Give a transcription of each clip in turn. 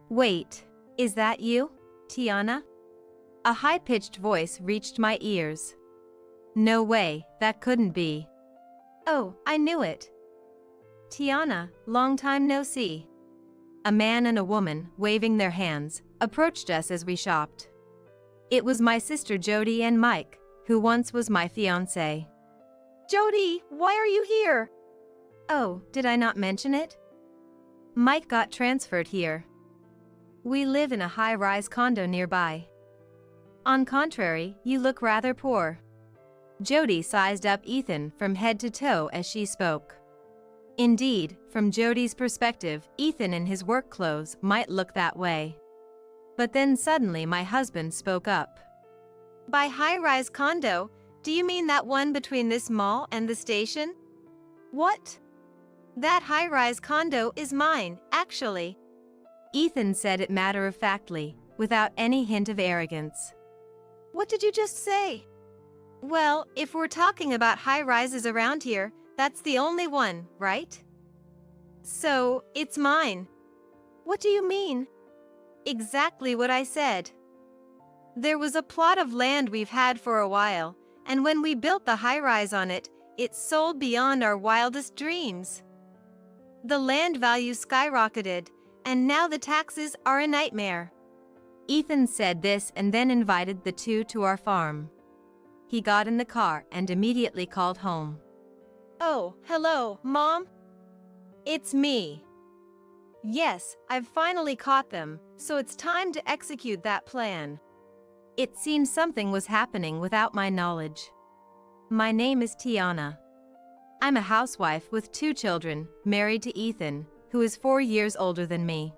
Wait, is that you, Tiana? A high-pitched voice reached my ears. No way, that couldn't be. Oh, I knew it. Tiana, long time no see. A man and a woman, waving their hands, approached us as we shopped. It was my sister Jody and Mike, who once was my fiancé. Jody, why are you here? Oh, did I not mention it? Mike got transferred here. We live in a high-rise condo nearby. On contrary, you look rather poor. Jody sized up Ethan from head to toe as she spoke. Indeed, from Jody's perspective, Ethan in his work clothes might look that way. But then suddenly my husband spoke up. By high-rise condo, do you mean that one between this mall and the station? What? That high-rise condo is mine, actually. Ethan said it matter-of-factly, without any hint of arrogance. What did you just say? Well, if we're talking about high-rises around here, that's the only one, right? So, it's mine. What do you mean? Exactly what I said. There was a plot of land we've had for a while, and when we built the high-rise on it, it sold beyond our wildest dreams. The land value skyrocketed, and now the taxes are a nightmare. Ethan said this and then invited the two to our farm. He got in the car and immediately called home. Oh, hello, Mom? It's me. Yes, I've finally caught them, so it's time to execute that plan. It seems something was happening without my knowledge. My name is Tiana. I'm a housewife with 2 children, married to Ethan, who is 4 years older than me.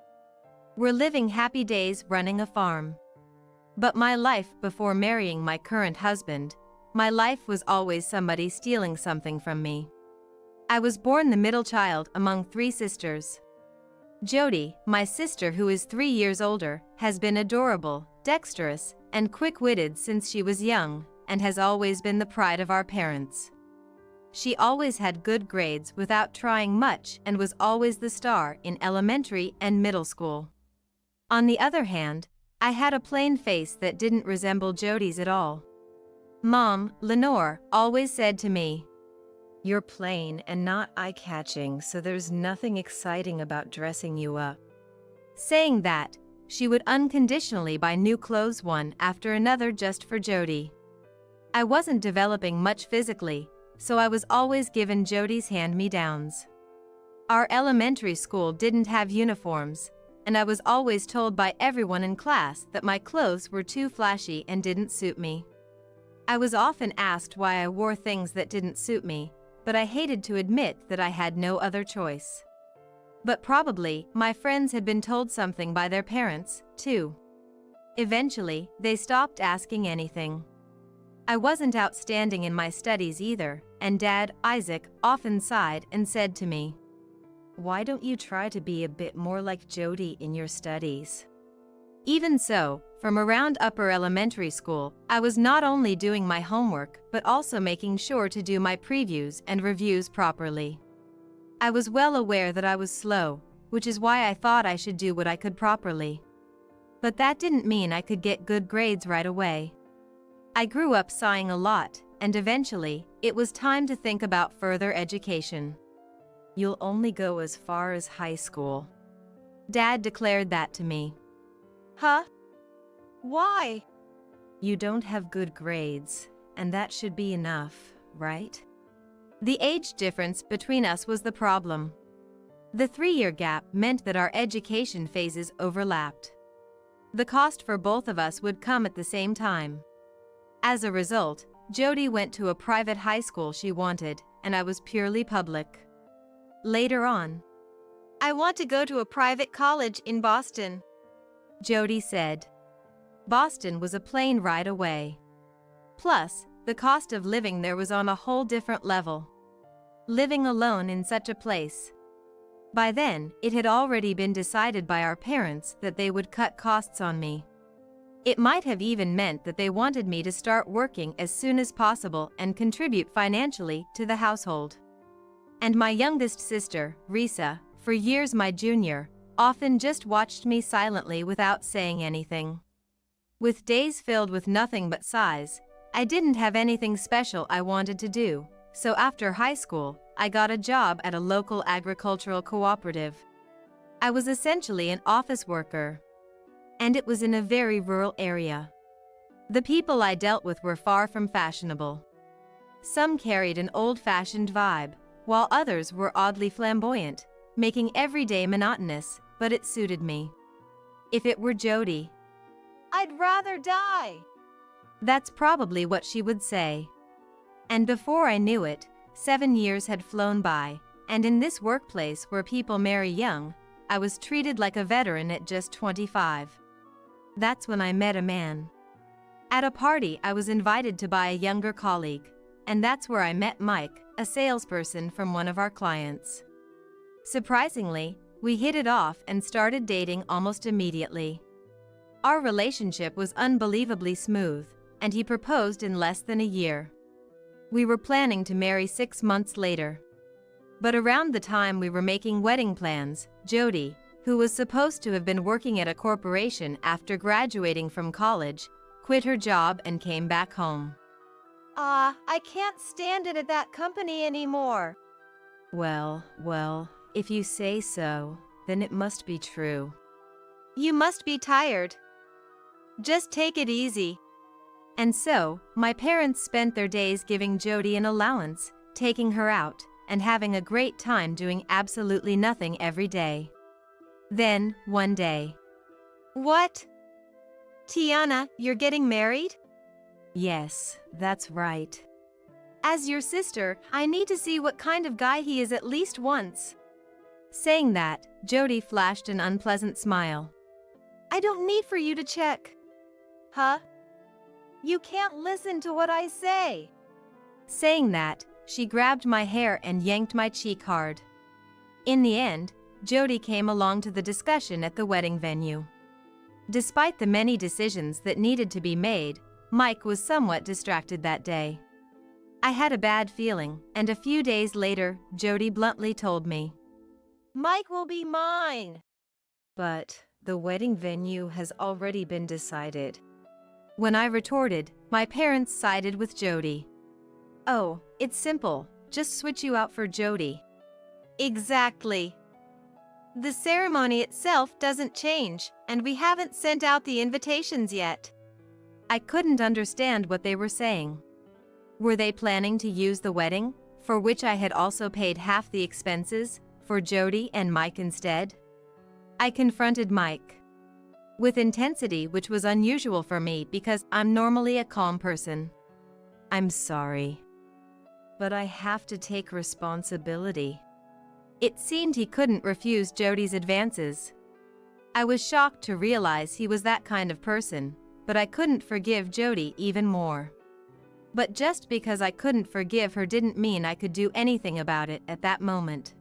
We're living happy days running a farm. But my life before marrying my current husband, my life was always somebody stealing something from me. I was born the middle child among 3 sisters. Jody, my sister who is 3 years older, has been adorable, dexterous, and quick-witted since she was young, and has always been the pride of our parents. She always had good grades without trying much and was always the star in elementary and middle school. On the other hand, I had a plain face that didn't resemble Jody's at all. Mom, Lenore, always said to me, "You're plain and not eye-catching, so there's nothing exciting about dressing you up." Saying that, she would unconditionally buy new clothes one after another just for Jody. I wasn't developing much physically, so I was always given Jody's hand-me-downs. Our elementary school didn't have uniforms, and I was always told by everyone in class that my clothes were too flashy and didn't suit me. I was often asked why I wore things that didn't suit me, but I hated to admit that I had no other choice. But probably, my friends had been told something by their parents, too. Eventually, they stopped asking anything. I wasn't outstanding in my studies either, and Dad, Isaac, often sighed and said to me, "Why don't you try to be a bit more like Jody in your studies?" Even so, from around upper elementary school, I was not only doing my homework but also making sure to do my previews and reviews properly. I was well aware that I was slow, which is why I thought I should do what I could properly. But that didn't mean I could get good grades right away. I grew up sighing a lot, and eventually, it was time to think about further education. "You'll only go as far as high school." Dad declared that to me. Huh? Why? "You don't have good grades, and that should be enough, right?" The age difference between us was the problem. The 3-year gap meant that our education phases overlapped. The cost for both of us would come at the same time. As a result, Jody went to a private high school she wanted, and I was purely public. Later on, "I want to go to a private college in Boston," Jody said. Boston was a plane ride away. Plus, the cost of living there was on a whole different level. Living alone in such a place. By then, it had already been decided by our parents that they would cut costs on me. It might have even meant that they wanted me to start working as soon as possible and contribute financially to the household. And my youngest sister, Risa, for years my junior, often just watched me silently without saying anything. With days filled with nothing but sighs, I didn't have anything special I wanted to do, so after high school, I got a job at a local agricultural cooperative. I was essentially an office worker, and it was in a very rural area. The people I dealt with were far from fashionable. Some carried an old-fashioned vibe, while others were oddly flamboyant, making every day monotonous, but it suited me. If it were Jody, I'd rather die. that's probably what she would say. And before I knew it, 7 years had flown by, and in this workplace where people marry young, I was treated like a veteran at just 25. That's when I met a man. At a party, I was invited to by a younger colleague, and that's where I met Mike, a salesperson from one of our clients. Surprisingly, we hit it off and started dating almost immediately. Our relationship was unbelievably smooth, and he proposed in less than a year. We were planning to marry 6 months later. But around the time we were making wedding plans, Jody, who was supposed to have been working at a corporation after graduating from college, quit her job and came back home. I can't stand it at that company anymore. Well, if you say so, then it must be true. You must be tired. Just take it easy. And so, my parents spent their days giving Jody an allowance, taking her out, and having a great time doing absolutely nothing every day. Then, one day. What? Tiana, you're getting married? Yes, that's right. As your sister, I need to see what kind of guy he is at least once. Saying that, Jody flashed an unpleasant smile. I don't need for you to check. Huh? You can't listen to what I say. Saying that, she grabbed my hair and yanked my cheek hard. In the end, Jody came along to the discussion at the wedding venue. Despite the many decisions that needed to be made, Mike was somewhat distracted that day. I had a bad feeling, and a few days later, Jody bluntly told me, Mike will be mine. But the wedding venue has already been decided. When I retorted, my parents sided with Jody. Oh, it's simple. Just switch you out for Jody. Exactly. The ceremony itself doesn't change, and we haven't sent out the invitations yet. I couldn't understand what they were saying. Were they planning to use the wedding, for which I had also paid half the expenses, for Jody and Mike instead? I confronted Mike with intensity, which was unusual for me because I'm normally a calm person. I'm sorry, but I have to take responsibility. It seemed he couldn't refuse Jody's advances. I was shocked to realize he was that kind of person, but I couldn't forgive Jody even more. But just because I couldn't forgive her didn't mean I could do anything about it at that moment.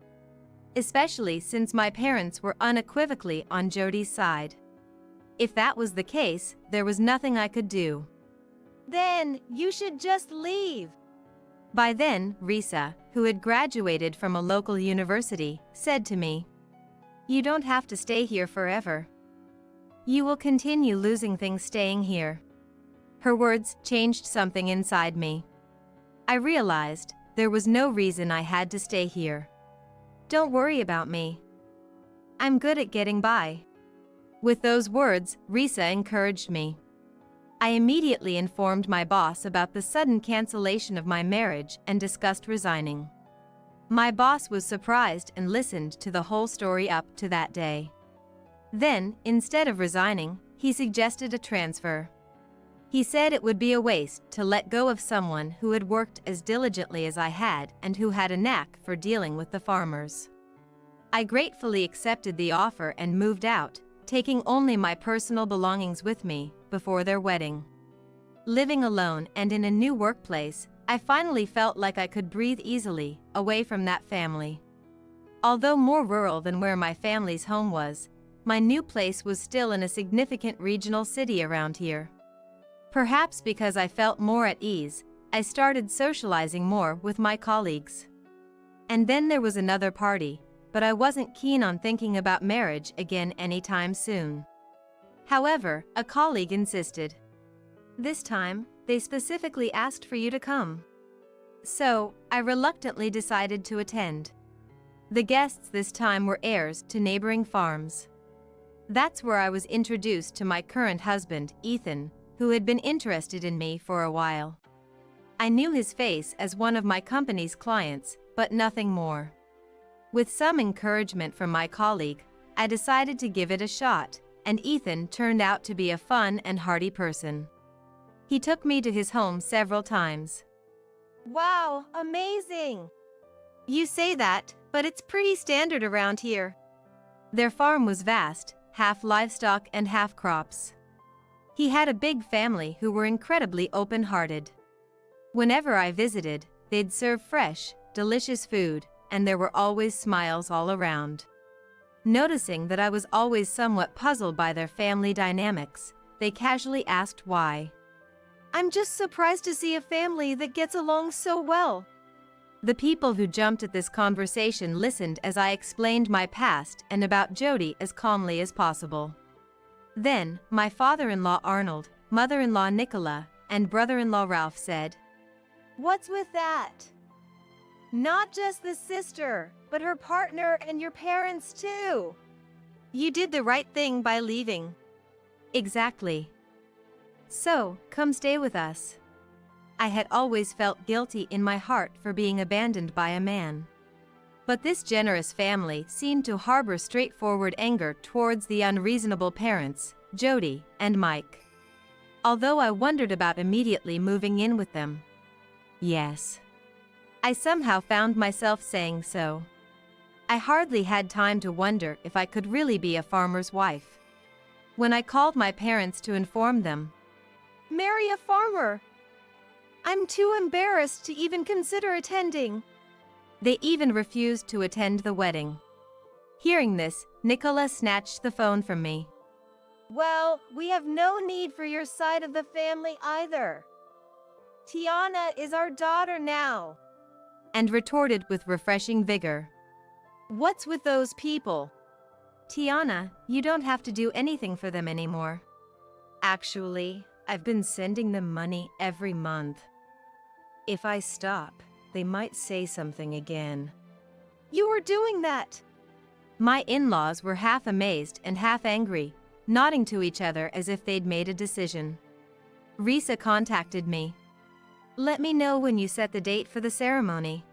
Especially since my parents were unequivocally on Jody's side. If that was the case, there was nothing I could do. Then you should just leave. By then, Risa, who had graduated from a local university, said to me, You don't have to stay here forever. You will continue losing things staying here. Her words changed something inside me. I realized there was no reason I had to stay here. Don't worry about me. I'm good at getting by. With those words, Risa encouraged me. I immediately informed my boss about the sudden cancellation of my marriage and discussed resigning. My boss was surprised and listened to the whole story up to that day. Then, instead of resigning, he suggested a transfer. He said it would be a waste to let go of someone who had worked as diligently as I had and who had a knack for dealing with the farmers. I gratefully accepted the offer and moved out, taking only my personal belongings with me before their wedding. Living alone and in a new workplace, I finally felt like I could breathe easily, away from that family. Although more rural than where my family's home was, my new place was still in a significant regional city around here. Perhaps because I felt more at ease, I started socializing more with my colleagues. And then there was another party, but I wasn't keen on thinking about marriage again anytime soon. However, a colleague insisted. This time, they specifically asked for you to come. So, I reluctantly decided to attend. The guests this time were heirs to neighboring farms. That's where I was introduced to my current husband, Ethan, who had been interested in me for a while. I knew his face as one of my company's clients, but nothing more. With some encouragement from my colleague, I decided to give it a shot, and Ethan turned out to be a fun and hearty person. He took me to his home several times. Wow, amazing! You say that, but it's pretty standard around here. Their farm was vast, half livestock and half crops. He had a big family who were incredibly open-hearted. Whenever I visited, they'd serve fresh, delicious food, and there were always smiles all around. Noticing that I was always somewhat puzzled by their family dynamics, they casually asked why. I'm just surprised to see a family that gets along so well. The people who jumped at this conversation listened as I explained my past and about Jody as calmly as possible. Then, my father-in-law Arnold, mother-in-law Nicola, and brother-in-law Ralph said, "What's with that? Not just the sister, but her partner and your parents too. You did the right thing by leaving." Exactly. So, come stay with us. I had always felt guilty in my heart for being abandoned by a man. But this generous family seemed to harbor straightforward anger towards the unreasonable parents, Jody and Mike. Although I wondered about immediately moving in with them. Yes. I somehow found myself saying so. I hardly had time to wonder if I could really be a farmer's wife. When I called my parents to inform them, "Marry a farmer! I'm too embarrassed to even consider attending." They even refused to attend the wedding. Hearing this, Nicola snatched the phone from me. "Well, we have no need for your side of the family either. Tiana is our daughter now." And retorted with refreshing vigor. "What's with those people?" "Tiana, you don't have to do anything for them anymore. Actually, I've been sending them money every month. If I stop, they might say something again." "You were doing that!" My in-laws were half amazed and half angry, nodding to each other as if they'd made a decision. Risa contacted me. "Let me know when you set the date for the ceremony,"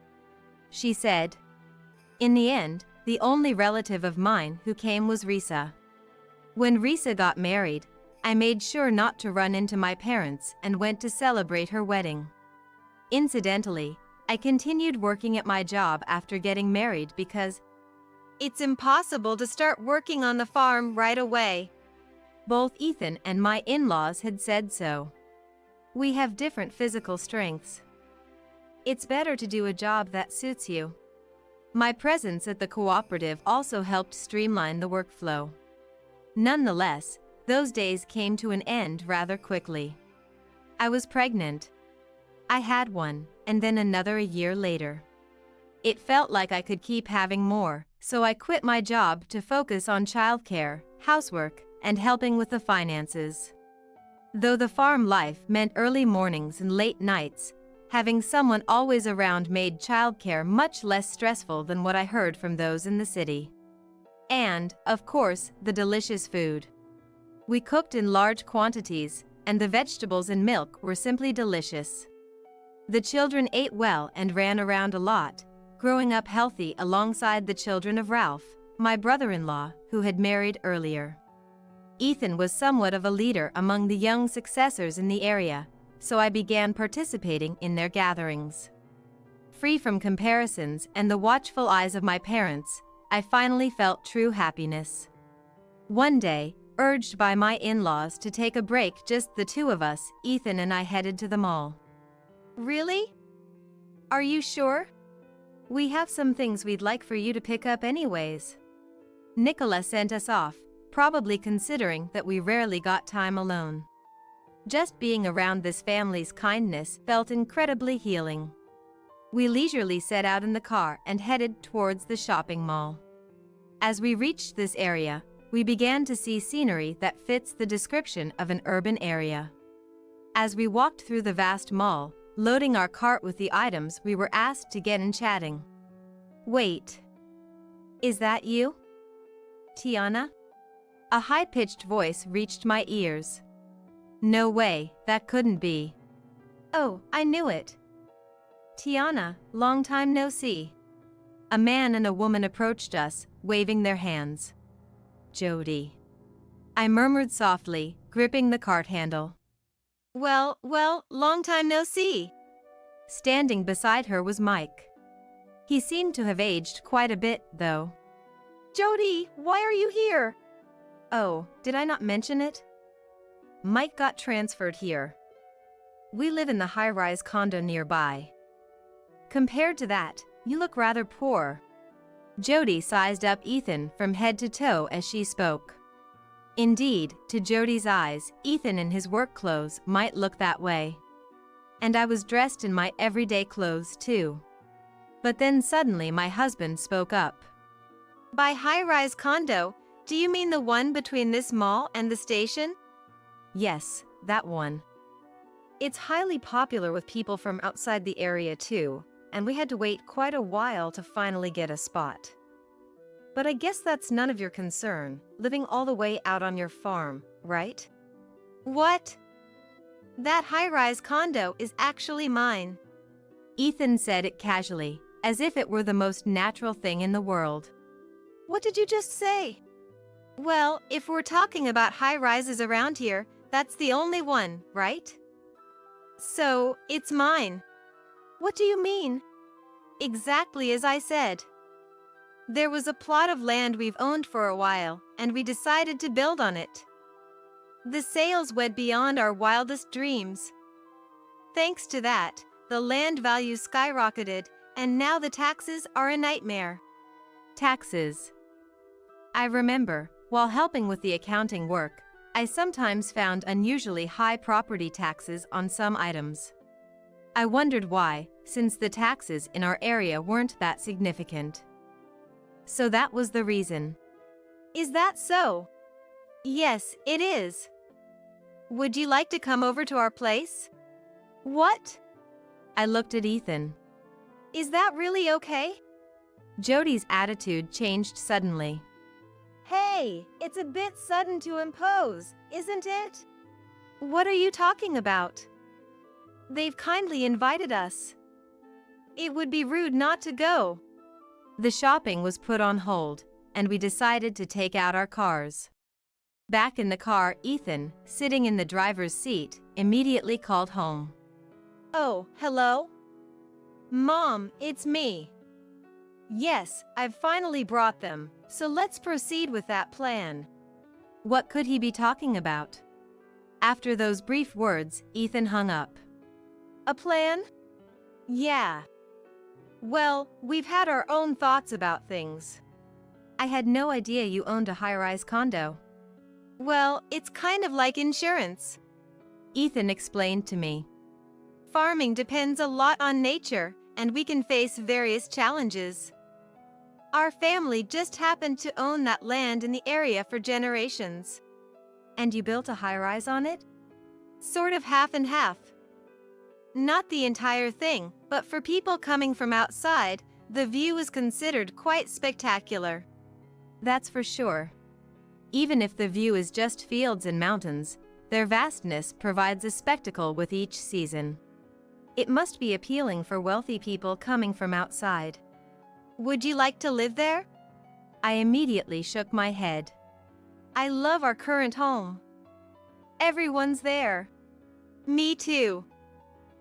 she said. In the end, the only relative of mine who came was Risa. When Risa got married, I made sure not to run into my parents and went to celebrate her wedding. Incidentally, I continued working at my job after getting married because it's impossible to start working on the farm right away. Both Ethan and my in-laws had said so. We have different physical strengths. It's better to do a job that suits you. My presence at the cooperative also helped streamline the workflow. Nonetheless, those days came to an end rather quickly. I was pregnant. I had one, and then another a year later. It felt like I could keep having more, so I quit my job to focus on childcare, housework, and helping with the finances. Though the farm life meant early mornings and late nights, having someone always around made childcare much less stressful than what I heard from those in the city. And, of course, the delicious food. We cooked in large quantities, and the vegetables and milk were simply delicious. The children ate well and ran around a lot, growing up healthy alongside the children of Ralph, my brother-in-law, who had married earlier. Ethan was somewhat of a leader among the young successors in the area, so I began participating in their gatherings. Free from comparisons and the watchful eyes of my parents, I finally felt true happiness. One day, urged by my in-laws to take a break, just the two of us, Ethan and I headed to the mall. "Really? Are you sure?" "We have some things we'd like for you to pick up anyways." Nicola sent us off, probably considering that we rarely got time alone. Just being around this family's kindness felt incredibly healing. We leisurely set out in the car and headed towards the shopping mall. As we reached this area, we began to see scenery that fits the description of an urban area. As we walked through the vast mall, loading our cart with the items, we were asked to get in chatting. "Wait. Is that you? Tiana?" A high-pitched voice reached my ears. No way, that couldn't be. Oh, I knew it. Tiana, long time no see. A man and a woman approached us, waving their hands. Jody. I murmured softly, gripping the cart handle. Well, long time no see. Standing beside her was Mike. He seemed to have aged quite a bit, though. Jody, why are you here? Oh, did I not mention it? Mike got transferred here. We live in the high-rise condo nearby. Compared to that, you look rather poor. Jody sized up Ethan from head to toe as she spoke. Indeed, to Jody's eyes, Ethan in his work clothes might look that way. And I was dressed in my everyday clothes too. But then suddenly my husband spoke up. By high-rise condo, do you mean the one between this mall and the station? Yes, that one. It's highly popular with people from outside the area too, and we had to wait quite a while to finally get a spot. But I guess that's none of your concern, living all the way out on your farm, right? What? That high-rise condo is actually mine. Ethan said it casually, as if it were the most natural thing in the world. What did you just say? Well, if we're talking about high-rises around here, that's the only one, right? So, it's mine. What do you mean? Exactly as I said. There was a plot of land we've owned for a while, and we decided to build on it. The sales went beyond our wildest dreams. Thanks to that, the land value skyrocketed, and now the taxes are a nightmare. Taxes. I remember, while helping with the accounting work, I sometimes found unusually high property taxes on some items. I wondered why, since the taxes in our area weren't that significant. So that was the reason. Is that so? Yes, it is. Would you like to come over to our place? What? I looked at Ethan. Is that really okay? Jody's attitude changed suddenly. Hey, it's a bit sudden to impose, isn't it? What are you talking about? They've kindly invited us. It would be rude not to go. The shopping was put on hold, and we decided to take out our cars. Back in the car, Ethan, sitting in the driver's seat, immediately called home. Oh, hello? Mom, it's me. Yes, I've finally brought them, so let's proceed with that plan. What could he be talking about? After those brief words, Ethan hung up. A plan? Yeah. Well, we've had our own thoughts about things. I had no idea you owned a high-rise condo. Well, it's kind of like insurance. Ethan explained to me. Farming depends a lot on nature, and we can face various challenges. Our family just happened to own that land in the area for generations. And you built a high-rise on it? Sort of half and half. Not the entire thing, but for people coming from outside, the view is considered quite spectacular. That's for sure. Even if the view is just fields and mountains, their vastness provides a spectacle with each season. It must be appealing for wealthy people coming from outside. Would you like to live there? I immediately shook my head. I love our current home. Everyone's there. Me too.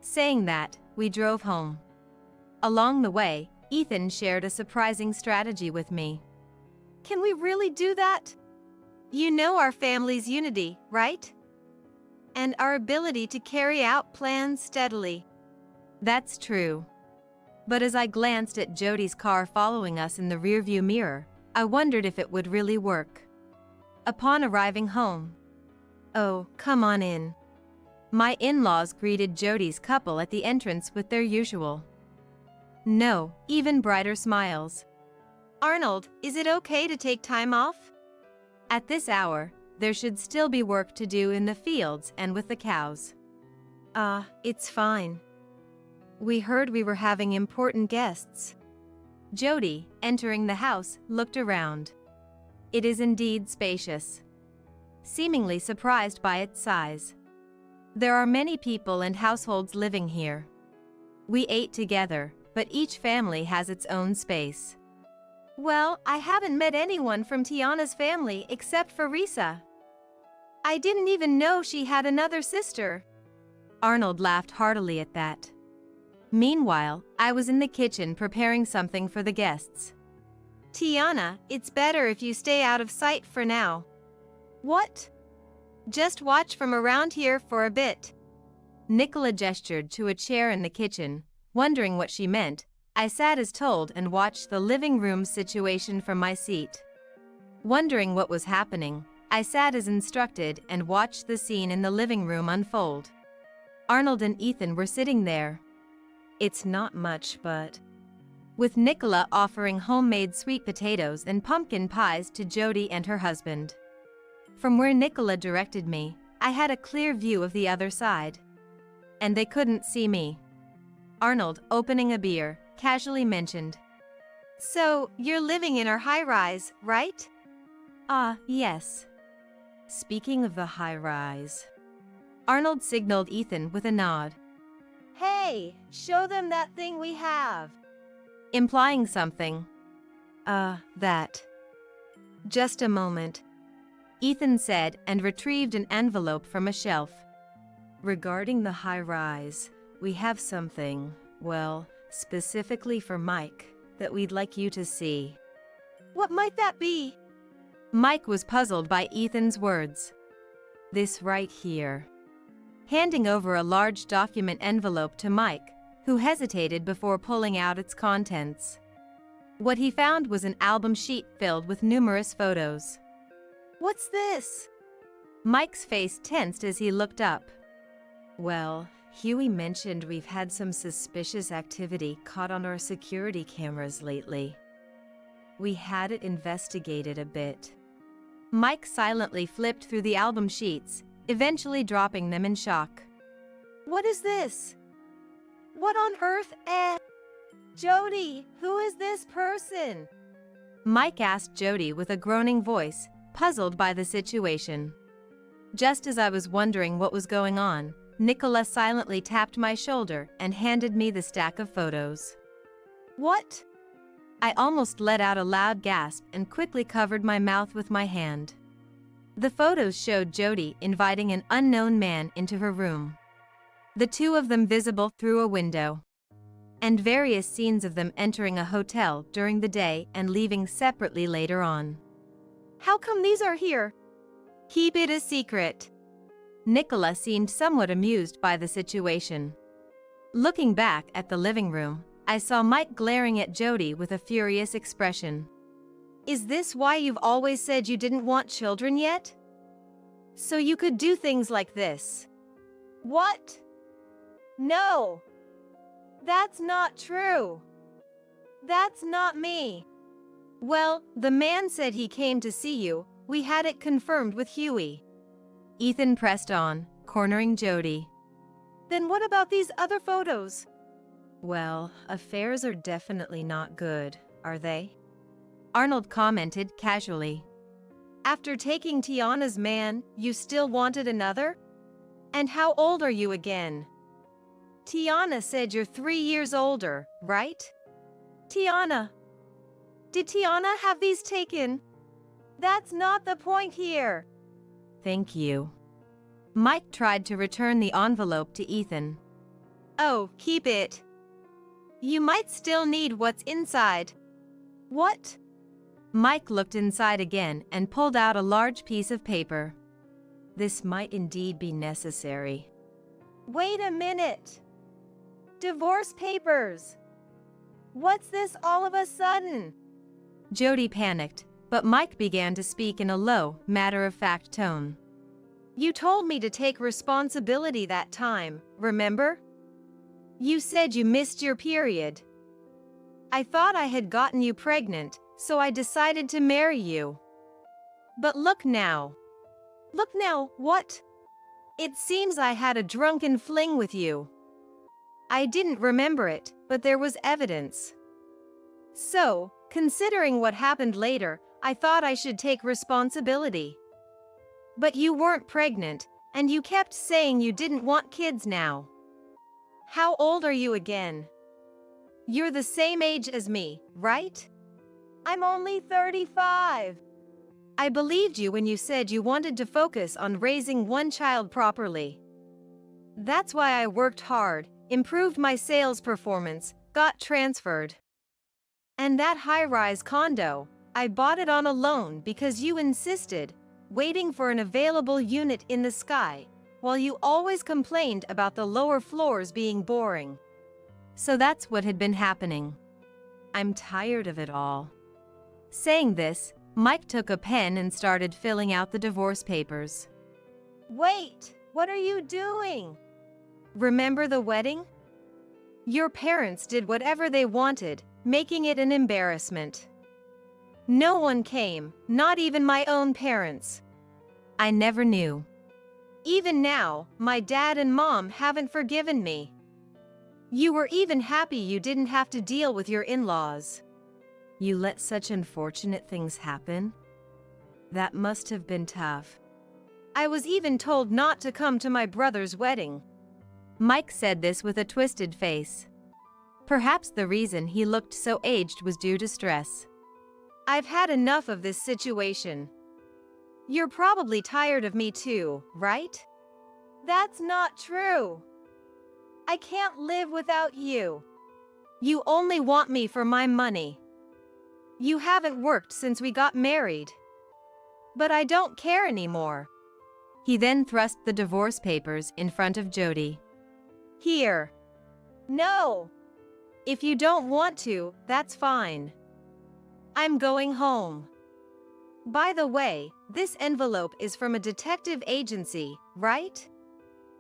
Saying that, we drove home. Along the way, Ethan shared a surprising strategy with me. Can we really do that? You know our family's unity, right? And our ability to carry out plans steadily. That's true. But as I glanced at Jody's car following us in the rearview mirror, I wondered if it would really work. Upon arriving home, "Oh, come on in." My in-laws greeted Jody's couple at the entrance with their usual, no, even brighter smiles. Arnold, is it okay to take time off? At this hour, there should still be work to do in the fields and with the cows. It's fine. We heard we were having important guests. Jody, entering the house, looked around. It is indeed spacious. Seemingly surprised by its size. There are many people and households living here. We ate together, but each family has its own space. Well, I haven't met anyone from Tiana's family except for Risa. I didn't even know she had another sister. Arnold laughed heartily at that. Meanwhile, I was in the kitchen preparing something for the guests. Tiana, it's better if you stay out of sight for now. What? Just watch from around here for a bit. Nicola gestured to a chair in the kitchen, wondering what she meant. I sat as told and watched the living room situation from my seat. Wondering what was happening, I sat as instructed and watched the scene in the living room unfold. Arnold and Ethan were sitting there. It's not much, but... with Nicola offering homemade sweet potatoes and pumpkin pies to Jody and her husband. From where Nicola directed me, I had a clear view of the other side. And they couldn't see me. Arnold, opening a beer, casually mentioned. So, you're living in our high-rise, right? Yes. Speaking of the high-rise. Arnold signaled Ethan with a nod. Hey, show them that thing we have. Implying something. That. Just a moment. Ethan said and retrieved an envelope from a shelf. Regarding the high-rise, we have something, well, specifically for Mike, that we'd like you to see. What might that be? Mike was puzzled by Ethan's words. This right here. Handing over a large document envelope to Mike, who hesitated before pulling out its contents. What he found was an album sheet filled with numerous photos. What's this? Mike's face tensed as he looked up. Well, Huey mentioned we've had some suspicious activity caught on our security cameras lately. We had it investigated a bit. Mike silently flipped through the album sheets, eventually dropping them in shock. What is this? What on earth, Jody, who is this person? Mike asked Jody with a groaning voice, puzzled by the situation. Just as I was wondering what was going on, Nicola silently tapped my shoulder and handed me the stack of photos. What? I almost let out a loud gasp and quickly covered my mouth with my hand. The photos showed Jody inviting an unknown man into her room. The two of them visible through a window. And various scenes of them entering a hotel during the day and leaving separately later on. How come these are here? Keep it a secret. Nicola seemed somewhat amused by the situation. Looking back at the living room, I saw Mike glaring at Jody with a furious expression. Is this why you've always said you didn't want children yet? So you could do things like this? What? No. That's not true. That's not me. Well, the man said he came to see you. We had it confirmed with Huey. Ethan pressed on, cornering Jody. Then what about these other photos? Well, affairs are definitely not good, are they? Arnold commented casually. After taking Tiana's man, you still wanted another? And how old are you again? Tiana said you're 3 years older, right? Tiana. Did Tiana have these taken? That's not the point here. Thank you. Mike tried to return the envelope to Ethan. Oh, keep it. You might still need what's inside. What? Mike looked inside again and pulled out a large piece of paper. This might indeed be necessary. Wait a minute. Divorce papers. What's this all of a sudden? Jody panicked, but Mike began to speak in a low, matter-of-fact tone. You told me to take responsibility that time, remember? You said you missed your period. I thought I had gotten you pregnant, so I decided to marry you. But look now. Look now, what? It seems I had a drunken fling with you. I didn't remember it, but there was evidence. So, considering what happened later, I thought I should take responsibility. But you weren't pregnant, and you kept saying you didn't want kids now. How old are you again? You're the same age as me, right? I'm only 35. I believed you when you said you wanted to focus on raising one child properly. That's why I worked hard, improved my sales performance, got transferred. And that high-rise condo, I bought it on a loan because you insisted, waiting for an available unit in the sky, while you always complained about the lower floors being boring. So that's what had been happening. I'm tired of it all. Saying this, Mike took a pen and started filling out the divorce papers. Wait, what are you doing? Remember the wedding? Your parents did whatever they wanted, making it an embarrassment. No one came, not even my own parents. I never knew. Even now, my dad and mom haven't forgiven me. You were even happy you didn't have to deal with your in-laws. You let such unfortunate things happen? That must have been tough. I was even told not to come to my brother's wedding. Mike said this with a twisted face. Perhaps the reason he looked so aged was due to stress. I've had enough of this situation. You're probably tired of me too, right? That's not true. I can't live without you. You only want me for my money. You haven't worked since we got married. But I don't care anymore. He then thrust the divorce papers in front of Jody. Here. No. If you don't want to, that's fine. I'm going home. By the way, this envelope is from a detective agency, right?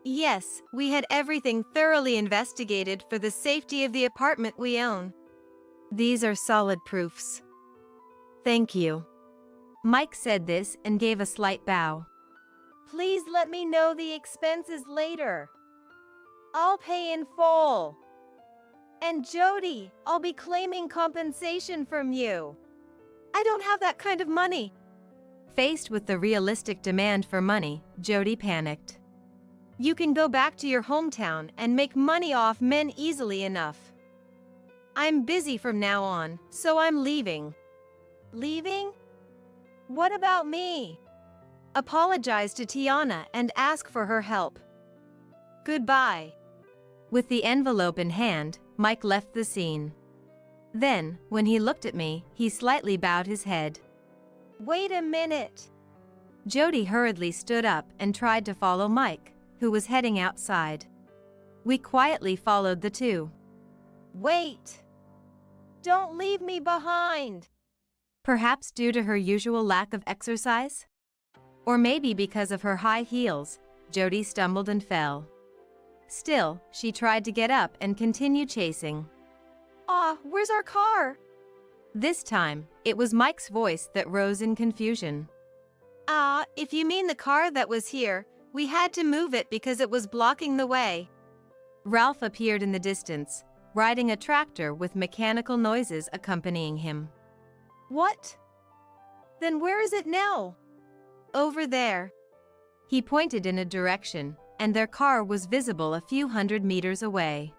Yes, we had everything thoroughly investigated for the safety of the apartment we own. These are solid proofs. Thank you. Mike said this and gave a slight bow. Please let me know the expenses later. I'll pay in full. And Jody, I'll be claiming compensation from you. I don't have that kind of money. Faced with the realistic demand for money, Jody panicked. You can go back to your hometown and make money off men easily enough. I'm busy from now on, so I'm leaving. Leaving? What about me? Apologize to Tiana and ask for her help. Goodbye. With the envelope in hand, Mike left the scene. Then, when he looked at me, he slightly bowed his head. Wait a minute. Jody hurriedly stood up and tried to follow Mike, who was heading outside. We quietly followed the two. Wait. Don't leave me behind. Perhaps due to her usual lack of exercise? Or maybe because of her high heels, Jody stumbled and fell. Still, she tried to get up and continue chasing. Where's our car? This time, it was Mike's voice that rose in confusion. If you mean the car that was here, we had to move it because it was blocking the way. Ralph appeared in the distance, riding a tractor with mechanical noises accompanying him. What? Then where is it now? Over there. He pointed in a direction, and their car was visible a few hundred meters away.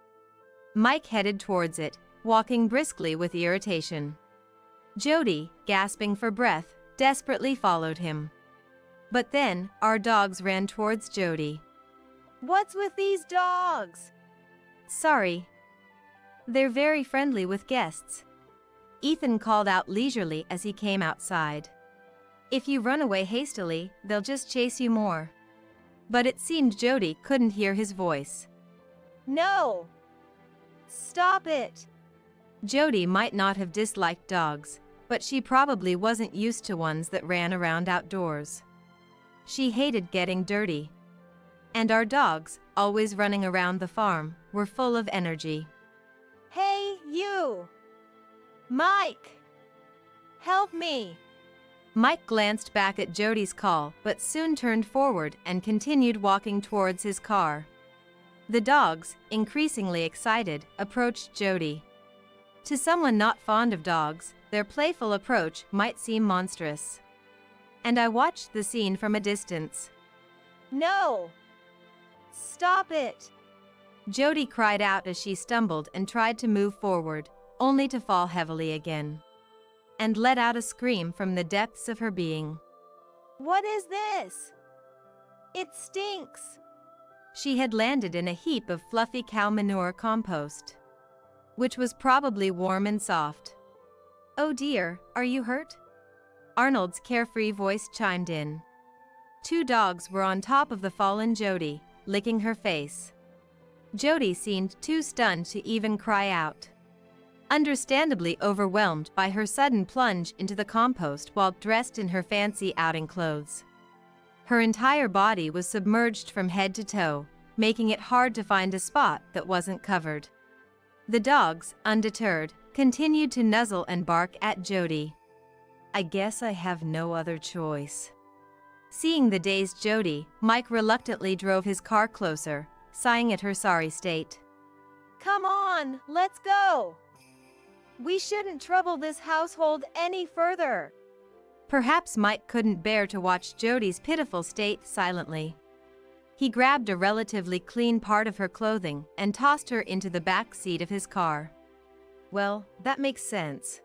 Mike headed towards it, walking briskly with irritation. Jody, gasping for breath, desperately followed him. But then, our dogs ran towards Jody. What's with these dogs? Sorry. They're very friendly with guests. Ethan called out leisurely as he came outside. If you run away hastily, they'll just chase you more. But it seemed Jody couldn't hear his voice. No! Stop it! Jody might not have disliked dogs, but she probably wasn't used to ones that ran around outdoors. She hated getting dirty. And our dogs, always running around the farm, were full of energy. Hey, you! Mike! Help me! Mike glanced back at Jody's call but soon turned forward and continued walking towards his car. The dogs, increasingly excited, approached Jody. To someone not fond of dogs, their playful approach might seem monstrous. And I watched the scene from a distance. No! Stop it! Jody cried out as she stumbled and tried to move forward, only to fall heavily again. And let out a scream from the depths of her being. What is this? It stinks! She had landed in a heap of fluffy cow manure compost, which was probably warm and soft. Oh dear, are you hurt? Arnold's carefree voice chimed in. Two dogs were on top of the fallen Jody, licking her face. Jody seemed too stunned to even cry out. Understandably overwhelmed by her sudden plunge into the compost while dressed in her fancy outing clothes. Her entire body was submerged from head to toe, making it hard to find a spot that wasn't covered. The dogs, undeterred, continued to nuzzle and bark at Jody. I guess I have no other choice. Seeing the dazed Jody, Mike reluctantly drove his car closer, sighing at her sorry state. Come on, let's go! We shouldn't trouble this household any further. Perhaps Mike couldn't bear to watch Jody's pitiful state silently. He grabbed a relatively clean part of her clothing and tossed her into the back seat of his car. Well, that makes sense.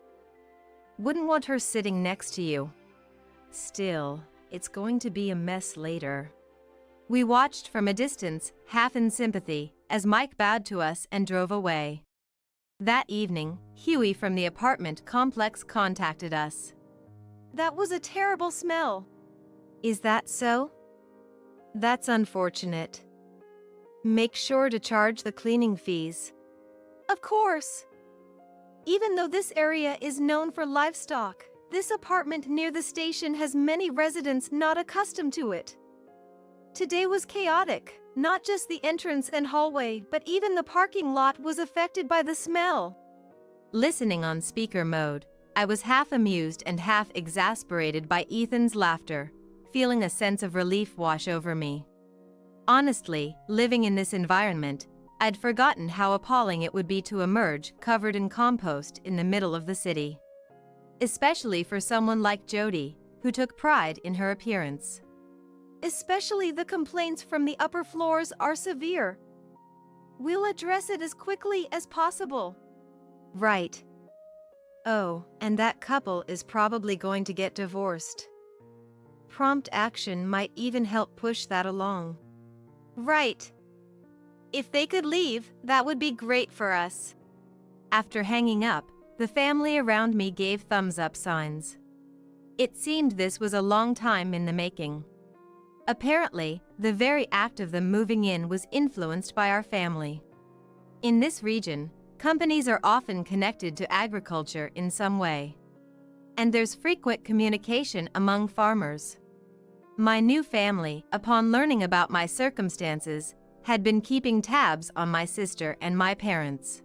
Wouldn't want her sitting next to you. Still, it's going to be a mess later. We watched from a distance, half in sympathy, as Mike bowed to us and drove away. That evening, Huey from the apartment complex contacted us. That was a terrible smell. Is that so? That's unfortunate. Make sure to charge the cleaning fees. Of course. Even though this area is known for livestock, this apartment near the station has many residents not accustomed to it. Today was chaotic. Not just the entrance and hallway, but even the parking lot was affected by the smell. Listening on speaker mode, I was half amused and half exasperated by Ethan's laughter, feeling a sense of relief wash over me. Honestly, living in this environment, I'd forgotten how appalling it would be to emerge covered in compost in the middle of the city. Especially for someone like Jody, who took pride in her appearance. Especially the complaints from the upper floors are severe. We'll address it as quickly as possible. Right. Oh, and that couple is probably going to get divorced. Prompt action might even help push that along. Right. If they could leave, that would be great for us. After hanging up, the family around me gave thumbs-up signs. It seemed this was a long time in the making. Apparently, the very act of them moving in was influenced by our family. In this region, companies are often connected to agriculture in some way. And there's frequent communication among farmers. My new family, upon learning about my circumstances, had been keeping tabs on my sister and my parents.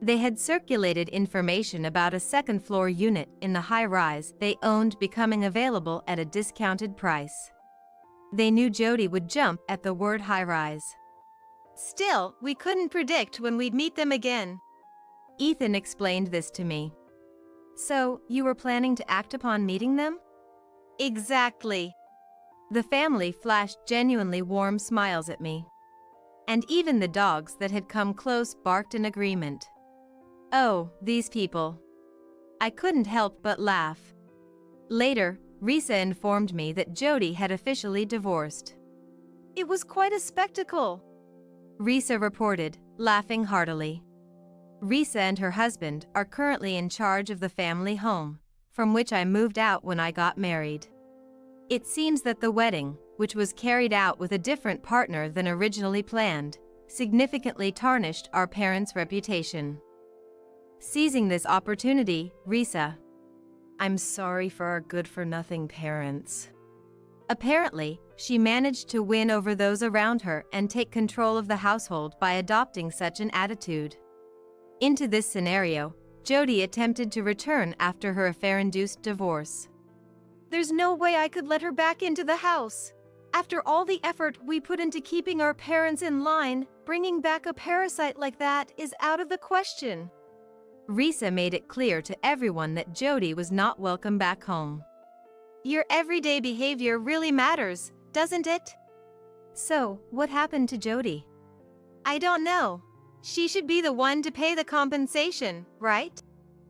They had circulated information about a second-floor unit in the high-rise they owned becoming available at a discounted price. They knew Jody would jump at the word high-rise. Still, we couldn't predict when we'd meet them again. Ethan explained this to me. So, you were planning to act upon meeting them? Exactly. The family flashed genuinely warm smiles at me. And even the dogs that had come close barked in agreement. Oh, these people. I couldn't help but laugh. Later, Risa informed me that Jody had officially divorced. It was quite a spectacle. Risa reported, laughing heartily. Risa and her husband are currently in charge of the family home, from which I moved out when I got married. It seems that the wedding, which was carried out with a different partner than originally planned, significantly tarnished our parents' reputation. Seizing this opportunity, Risa, I'm sorry for our good-for-nothing parents. Apparently, she managed to win over those around her and take control of the household by adopting such an attitude. Into this scenario, Jody attempted to return after her affair-induced divorce. There's no way I could let her back into the house. After all the effort we put into keeping our parents in line, bringing back a parasite like that is out of the question. Risa made it clear to everyone that Jody was not welcome back home. Your everyday behavior really matters, doesn't it? So, what happened to Jody? I don't know. She should be the one to pay the compensation, right?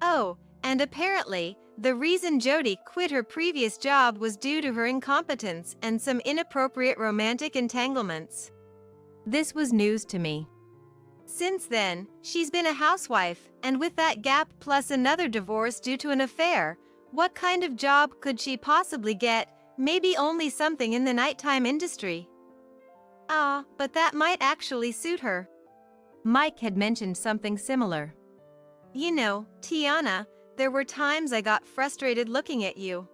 Oh, and apparently, the reason Jody quit her previous job was due to her incompetence and some inappropriate romantic entanglements. This was news to me. Since then, she's been a housewife, and with that gap plus another divorce due to an affair, what kind of job could she possibly get? Maybe only something in the nighttime industry. But that might actually suit her. Mike had mentioned something similar. You know, Tiana, there were times I got frustrated looking at you.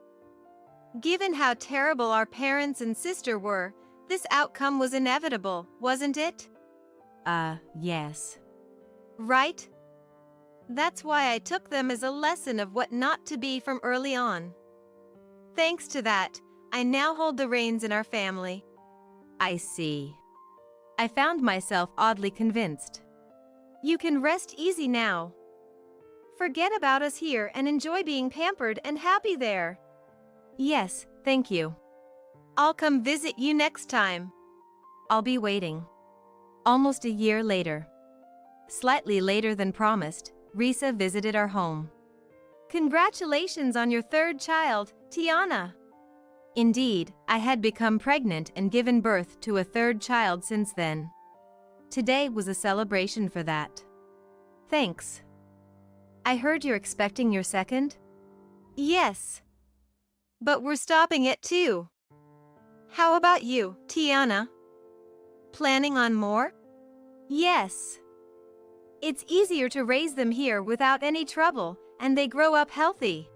Given how terrible our parents and sister were, this outcome was inevitable, wasn't it? Yes. Right? That's why I took them as a lesson of what not to be from early on. Thanks to that, I now hold the reins in our family. I see. I found myself oddly convinced. You can rest easy now. Forget about us here and enjoy being pampered and happy there. Yes, thank you. I'll come visit you next time. I'll be waiting. Almost a year later. Slightly later than promised, Risa visited our home. Congratulations on your third child, Tiana. Indeed, I had become pregnant and given birth to a third child since then. Today was a celebration for that. Thanks. I heard you're expecting your second? Yes. But we're stopping at 2. How about you, Tiana? Planning on more? Yes. It's easier to raise them here without any trouble, and they grow up healthy.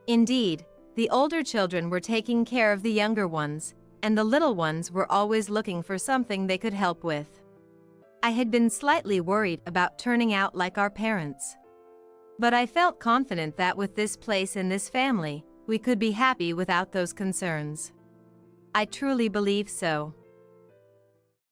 Indeed, the older children were taking care of the younger ones, and the little ones were always looking for something they could help with. I had been slightly worried about turning out like our parents. But I felt confident that with this place and this family, we could be happy without those concerns. I truly believe so.